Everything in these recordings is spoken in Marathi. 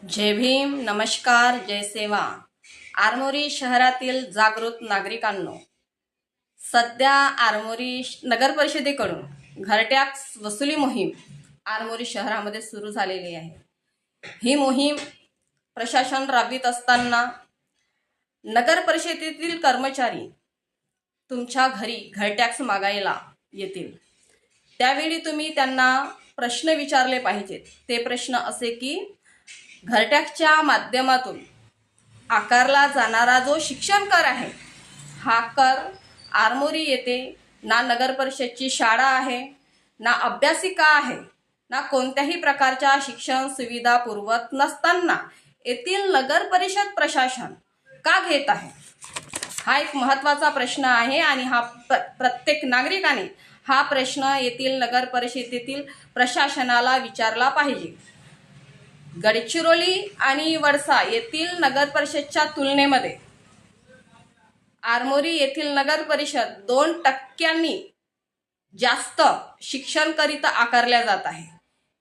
जय भीम, नमस्कार, जय सेवा. आरमोरी शहरातील जागृत नागरिकांनो, सध्या आरमोरी नगर परिषदेकडून घरटॅक्स वसुली मोहीम आरमोरी शहरामध्ये सुरू झालेली आहे. ही मोहीम प्रशासन राबवित असताना नगर परिषदेतील कर्मचारी तुमच्या घरी घरटॅक्स मागायला येतील. त्यावेळी तुम्ही त्यांना प्रश्न विचारले पाहिजेत. ते प्रश्न असे की घरटॅक्सच्या माध्यमातून आकारला जाणारा जो शिक्षण कर आहे, हा कर आरमोरी येथे ना नगर परिषदची शाळा आहे, ना अभ्यासिका आहे, ना कोणत्याही प्रकारच्या शिक्षण सुविधा पुरवत नसताना येथील नगर परिषद प्रशासन का घेत आहे, हा एक महत्त्वाचा प्रश्न आहे. आणि हा प्रत्येक नागरिकाने हा प्रश्न येथील नगर परिषदेतील प्रशासनाला विचारला पाहिजे. गडचिरोली आणि वडसा येथील नगर परिषदच्या तुलनेमध्ये आरमोरी येथील नगर परिषद 2% जास्त शिक्षणकरिता आकारल्या जात आहे.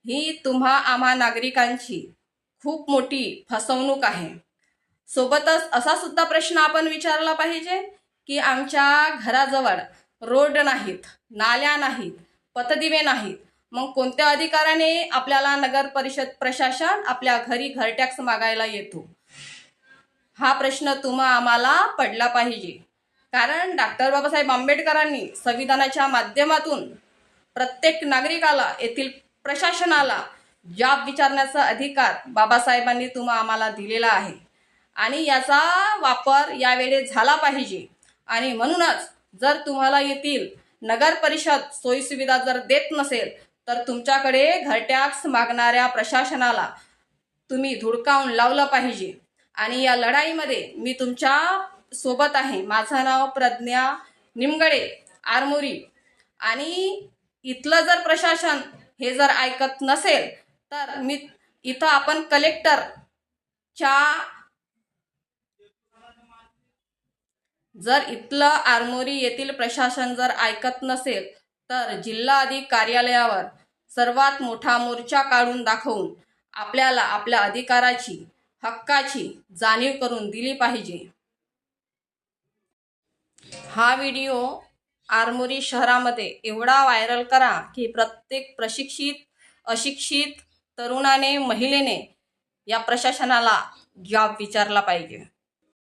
ही आम्हा नागरिकांची खूप मोठी फसवणूक आहे. सोबतच असा सुद्धा प्रश्न आपण विचारला पाहिजे की आमच्या घराजवळ रोड नाहीत, नाल्या नाहीत, पथदिवे नाहीत, मग कोणत्या अधिकाराने आपल्याला नगर परिषद प्रशासन आपल्या घरी घरटॅक्स मागायला येतो, हा प्रश्न आम्हाला पडला पाहिजे. कारण डॉक्टर बाबासाहेब आंबेडकरांनी संविधानाच्या माध्यमातून प्रत्येक नागरिकाला येथील प्रशासनाला जॉब विचारण्याचा अधिकार बाबासाहेबांनी आम्हाला दिलेला आहे आणि याचा वापर यावेळेस झाला पाहिजे. आणि म्हणूनच जर तुम्हाला येथील नगर परिषद सोयीसुविधा जर देत नसेल तर तुमच्याकडे घरटॅक्स मागणाऱ्या प्रशासनाला तुम्ही धुडकावून लावलं पाहिजे. आणि या लढाईमध्ये मी तुमच्या सोबत आहे. माझं नाव प्रज्ञा निमगडे, आरमोरी. आणि इथलं जर प्रशासन हे जर ऐकत नसेल तर मी इथं आपण जर इथलं आरमोरी येथील प्रशासन जर ऐकत नसेल तर जिल्हाधिकारी कार्यालयावर सर्वात मोठा मोर्चा काढून दाखवून आपल्याला आपल्या अधिकाराची, हक्काची जाणीव करून दिली पाहिजे. हा व्हिडिओ आरमोरी शहरामध्ये एवढा व्हायरल करा की प्रत्येक प्रशिक्षित, अशिक्षित तरुणाने, महिलेने या प्रशासनाला जॉब विचारला पाहिजे.